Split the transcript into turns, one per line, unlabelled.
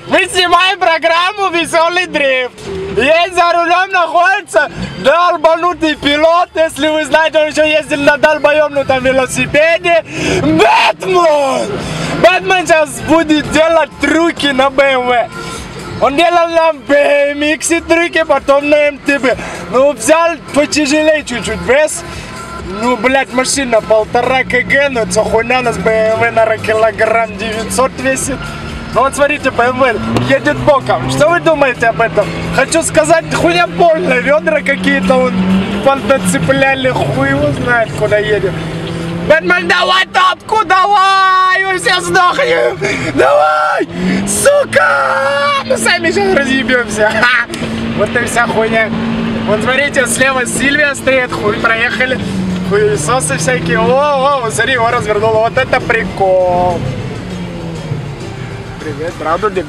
Мы снимаем программу «Веселый дрифт». Есть за рулем находится долбанутый пилот. Если вы знаете, он еще ездил на долбоемнутом велосипеде. Бэтмен! Бэтмен сейчас будет делать трюки на BMW. Он делал на BMX трюки, потом на MTB. Ну, взял потяжелее чуть-чуть вес. Ну, блядь, машина 1,5 кг, ну, это хуйня, у нас BMW, наверное, килограмм 900 весит. Ну, вот смотрите, BMW едет боком. Что вы думаете об этом? Хочу сказать, хуйня больно. Ведра какие-то вон подцепляли, хуй его знает, куда едем. Бэтмен, давай тапку, давай! Мы все сдохнем! Давай! Сука! Мы сами сейчас разъебемся. Вот и вся хуйня. Вот смотрите, слева Сильвия стоит, хуй, проехали. Хуесосы всякие. О, смотри, его развернуло. Вот это прикол. Привет, Радуди.